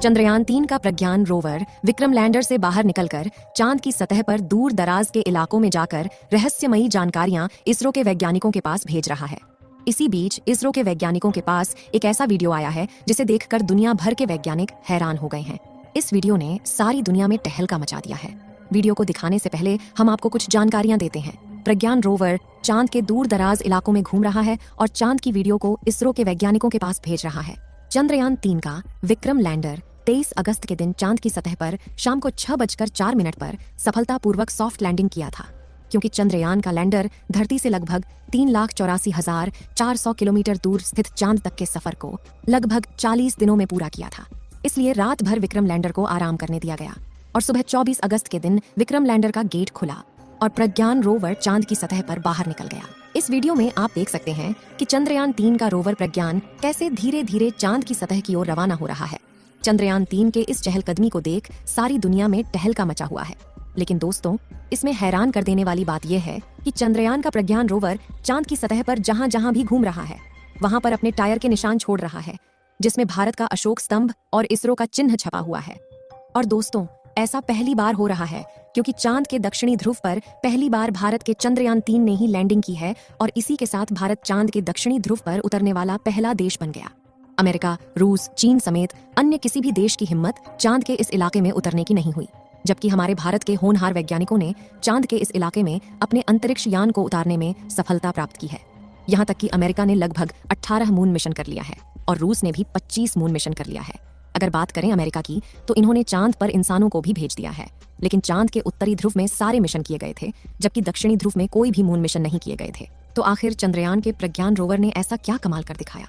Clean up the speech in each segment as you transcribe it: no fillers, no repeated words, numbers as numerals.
चंद्रयान-3 का प्रज्ञान rover Vikram lander से बाहर निकलकर चांद की सतह पर दूर दराज के इलाकों में जाकर रहस्यमयी जानकारियां इसरो के वैज्ञानिकों के पास भेज रहा है। इसी बीच इसरो के वैज्ञानिकों के पास एक ऐसा वीडियो आया है जिसे देखकर दुनिया भर के वैज्ञानिक हैरान हो गए हैं। इस वीडियो ने सारी दुनिया में टहलका मचा दिया है। वीडियो को दिखाने से पहले हम आपको कुछ जानकारियां देते हैं। प्रज्ञान रोवर चांद के दूर दराज इलाकों में घूम रहा है और चांद की वीडियो को इसरो के वैज्ञानिकों के पास भेज रहा है। चंद्रयान-3 का विक्रम लैंडर 23 अगस्त के दिन चांद की सतह पर शाम को 6:04 पर सफलतापूर्वक सॉफ्ट लैंडिंग किया था। क्योंकि चंद्रयान का लैंडर धरती से लगभग 3,84,400 किलोमीटर दूर स्थित चांद तक के सफर को लगभग 40 दिनों में पूरा किया था, इसलिए रात भर विक्रम लैंडर को आराम करने दिया गया और सुबह 24 अगस्त के दिन विक्रम लैंडर का गेट खुला और प्रज्ञान रोवर चांद की सतह पर बाहर निकल गया। इस वीडियो में आप देख सकते हैं कि चंद्रयान-3 का रोवर प्रज्ञान कैसे धीरे धीरे चांद की सतह की ओर रवाना हो रहा है। चंद्रयान-3 के इस चहलकदमी को देख सारी दुनिया में टहलका मचा हुआ है। लेकिन दोस्तों, इसमें हैरान कर देने वाली बात यह है कि चंद्रयान का प्रज्ञान रोवर चांद की सतह पर जहां जहां भी घूम रहा है वहां पर अपने टायर के निशान छोड़ रहा है, जिसमें भारत का अशोक स्तंभ और इसरो का चिन्ह छपा हुआ है। और दोस्तों, ऐसा पहली बार हो रहा है क्योंकि चांद के दक्षिणी ध्रुव पर पहली बार भारत के चंद्रयान-3 ने ही लैंडिंग की है और इसी के साथ भारत चांद के दक्षिणी ध्रुव पर उतरने वाला पहला देश बन गया। अमेरिका, रूस, चीन समेत अन्य किसी भी देश की हिम्मत चांद के इस इलाके में उतरने की नहीं हुई, जबकि हमारे भारत के होनहार वैज्ञानिकों ने चांद के इस इलाके में अपने अंतरिक्ष यान को उतारने में सफलता प्राप्त की है। यहाँ तक कि अमेरिका ने लगभग 18 मून मिशन कर लिया है और रूस ने भी 25 मून मिशन कर लिया है। अगर बात करें अमेरिका की, तो इन्होंने चांद पर इंसानों को भी भेज दिया है, लेकिन चांद के उत्तरी ध्रुव में सारे मिशन किए गए थे, जबकि दक्षिणी ध्रुव में कोई भी मून मिशन नहीं किए गए थे। तो आखिर चंद्रयान के प्रज्ञान रोवर ने ऐसा क्या कमाल कर दिखाया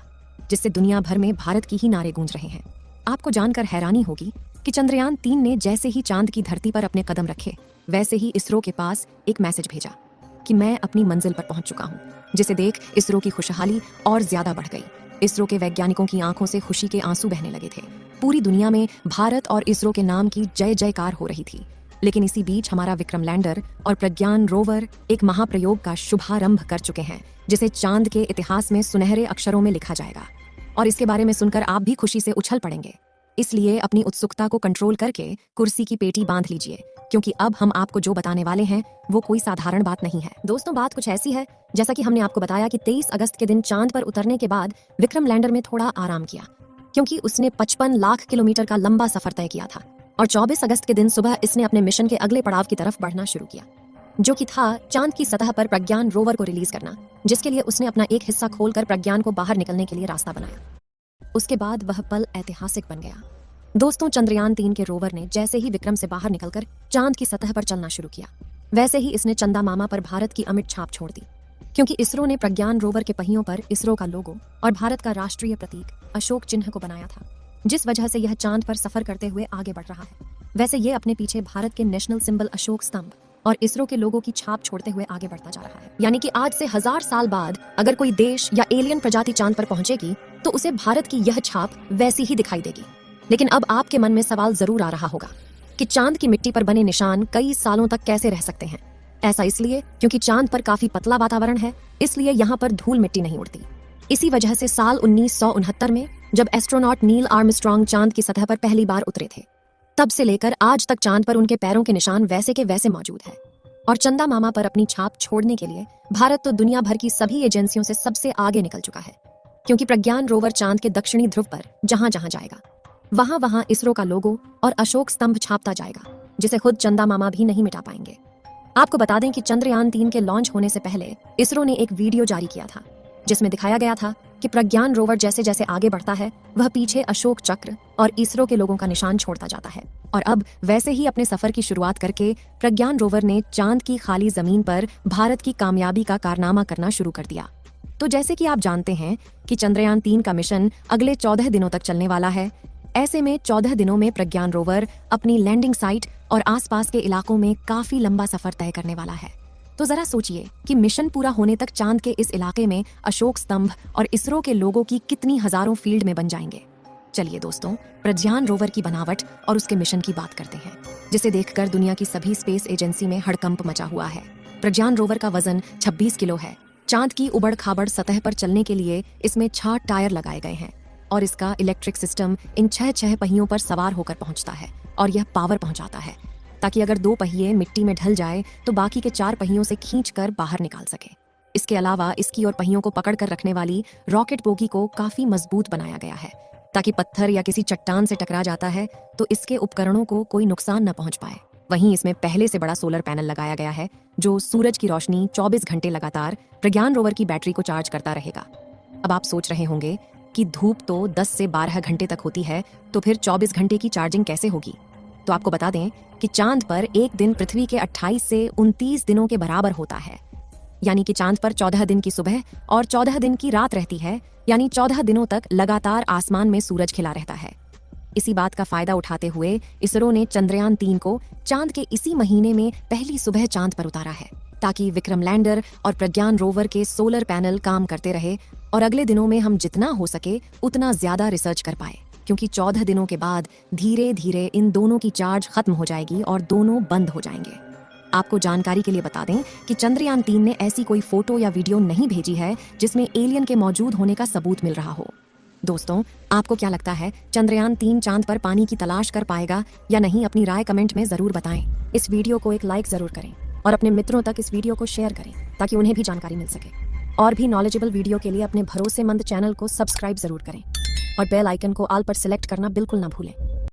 जिससे दुनिया भर में भारत की ही नारे गूंज रहे हैं। आपको जानकर हैरानी होगी कि चंद्रयान-3 ने जैसे ही चांद की धरती पर अपने कदम रखे, वैसे ही इसरो के पास एक मैसेज भेजा कि मैं अपनी मंजिल पर पहुंच चुका हूं, जिसे देख इसरो की खुशहाली और ज्यादा बढ़ गई। इसरो के वैज्ञानिकों की आंखों से खुशी के आंसू बहने लगे थे। पूरी दुनिया में भारत और इसरो के नाम की जय जयकार हो रही थी। लेकिन इसी बीच हमारा विक्रम लैंडर और प्रज्ञान रोवर एक महाप्रयोग का शुभारंभ कर चुके हैं, जिसे चांद के इतिहास में सुनहरे अक्षरों में लिखा जाएगा। और इसके बारे में सुनकर आप भी खुशी से उछल पड़ेंगे। इसलिए अपनी उत्सुकता को कंट्रोल करके कुर्सी की पेटी बांध लीजिए, क्योंकि अब हम आपको जो बताने वाले हैं वो कोई साधारण बात नहीं है। दोस्तों, बात कुछ ऐसी है जैसा कि हमने आपको बताया कि 23 अगस्त के दिन चांद पर उतरने के बाद विक्रम लैंडर में थोड़ा आराम किया, क्योंकि उसने 55 लाख किलोमीटर का लंबा सफर तय किया था। और 24 अगस्त के दिन सुबह इसने अपने मिशन के अगले पड़ाव की तरफ बढ़ना शुरू किया, जो कि था चांद की सतह पर प्रज्ञान रोवर को रिलीज करना, जिसके लिए उसने अपना एक हिस्सा खोलकर प्रज्ञान को बाहर निकलने के लिए रास्ता बनाया। उसके बाद वह पल ऐतिहासिक बन गया। दोस्तों, चंद्रयान-3 के रोवर ने जैसे ही विक्रम से बाहर निकलकर चांद की सतह पर चलना शुरू किया, वैसे ही इसने चंदा मामा पर भारत की अमिट छाप छोड़ दी, क्योंकि इसरो ने प्रज्ञान रोवर के पहियों पर इसरो का लोगो और भारत का राष्ट्रीय प्रतीक अशोक चिन्ह को बनाया था, जिस वजह से यह चांद पर सफर करते हुए आगे बढ़ रहा है। वैसे ये अपने पीछे भारत के नेशनल सिंबल अशोक स्तंभ और इसरो के लोगों की छाप छोड़ते हुए आगे बढ़ता जा रहा है। यानी कि आज से 1000 साल बाद अगर कोई देश या एलियन प्रजाति चांद पर पहुंचेगी तो उसे भारत की यह छाप वैसी ही दिखाई देगी। लेकिन अब आपके मन में सवाल जरूर आ रहा होगा कि चांद की मिट्टी पर बने निशान कई सालों तक कैसे रह सकते हैं। ऐसा इसलिए क्योंकि चांद पर काफी पतला वातावरण है, इसलिए यहाँ पर धूल मिट्टी नहीं उड़ती। इसी वजह से साल 1969 में जब एस्ट्रोनॉट नील आर्मस्ट्रॉन्ग चांद की सतह पर पहली बार उतरे थे, तब से लेकर आज तक चांद पर उनके पैरों के निशान वैसे के वैसे मौजूद है। और चंदा मामा पर अपनी छाप छोड़ने के लिए भारत तो दुनिया भर की सभी एजेंसियों से सबसे आगे निकल चुका है, क्योंकि प्रज्ञान रोवर चांद के दक्षिणी ध्रुव पर जहां जहां जाएगा वहां वहां इसरो का लोगो और अशोक स्तंभ छापता जाएगा, जिसे खुद चंदा मामा भी नहीं मिटा पाएंगे। आपको बता दें कि चंद्रयान-3 के लॉन्च होने से पहले इसरो ने एक वीडियो जारी किया था, जिसमें दिखाया गया था कि प्रज्ञान रोवर जैसे जैसे आगे बढ़ता है वह पीछे अशोक चक्र और इसरो के लोगों का निशान छोड़ता जाता है। और अब वैसे ही अपने सफर की शुरुआत करके प्रज्ञान रोवर ने चांद की खाली जमीन पर भारत की कामयाबी का कारनामा करना शुरू कर दिया। तो जैसे कि आप जानते हैं कि चंद्रयान-3 का मिशन अगले 14 दिनों तक चलने वाला है। ऐसे में 14 दिनों में प्रज्ञान रोवर अपनी लैंडिंग साइट और आसपास के इलाकों में काफी लंबा सफर तय करने वाला है। तो जरा सोचिए कि मिशन पूरा होने तक चांद के इस इलाके में अशोक स्तंभ और इसरो के लोगों की कितनी हजारों फील्ड में बन जाएंगे। चलिए दोस्तों, प्रज्ञान रोवर की बनावट और उसके मिशन की बात करते हैं, जिसे देखकर दुनिया की सभी स्पेस एजेंसी में हड़कंप मचा हुआ है। प्रज्ञान रोवर का वजन 26 किलो है। चांद की उबड़ खाबड़ सतह पर चलने के लिए इसमें 6 टायर लगाए गए हैं और इसका इलेक्ट्रिक सिस्टम इन 6 पहियों पर सवार होकर पहुंचता है और यह पावर पहुंचाता है ताकि अगर 2 पहिए मिट्टी में ढल जाए तो बाकी के 4 पहियों से खींचकर बाहर निकाल सके। इसके अलावा इसकी और पहियों को पकड़ कर रखने वाली रॉकेट बोगी को काफी मजबूत बनाया गया है ताकि पत्थर या किसी चट्टान से टकरा जाता है तो इसके उपकरणों को कोई नुकसान न पहुंच पाए। वहीं इसमें पहले से बड़ा सोलर पैनल लगाया गया है जो सूरज की रोशनी 24 घंटे लगातार प्रज्ञान रोवर की बैटरी को चार्ज करता रहेगा। अब आप सोच रहे होंगे कि धूप तो 10 से 12 घंटे तक होती है तो फिर 24 घंटे की चार्जिंग कैसे होगी। तो आपको बता दें कि चांद पर एक दिन पृथ्वी के 28 से 29 दिनों के बराबर होता है, यानी कि चांद पर 14 दिन की सुबह और 14 दिन की रात रहती है, यानी 14 दिनों तक लगातार आसमान में सूरज खिला रहता है। इसी बात का फायदा उठाते हुए इसरो ने चंद्रयान 3 को चांद के इसी महीने में पहली सुबह चांद पर उतारा है ताकि विक्रम लैंडर और प्रज्ञान रोवर के सोलर पैनल काम करते रहे और अगले दिनों में हम जितना हो सके उतना ज्यादा रिसर्च कर पाए, क्योंकि 14 दिनों के बाद धीरे धीरे इन दोनों की चार्ज खत्म हो जाएगी और दोनों बंद हो जाएंगे। आपको जानकारी के लिए बता दें कि चंद्रयान 3 ने ऐसी कोई फोटो या वीडियो नहीं भेजी है जिसमें एलियन के मौजूद होने का सबूत मिल रहा हो। दोस्तों, आपको क्या लगता है चंद्रयान 3 चांद पर पानी की तलाश कर पाएगा या नहीं? अपनी राय कमेंट में जरूर बताएं। इस वीडियो को एक लाइक जरूर करें और अपने मित्रों तक इस वीडियो को शेयर करें ताकि उन्हें भी जानकारी मिल सके। और भी नॉलेजेबल वीडियो के लिए अपने भरोसेमंद चैनल को सब्सक्राइब जरूर करें और बेल आइकन को ऑल पर सिलेक्ट करना बिल्कुल ना भूलें।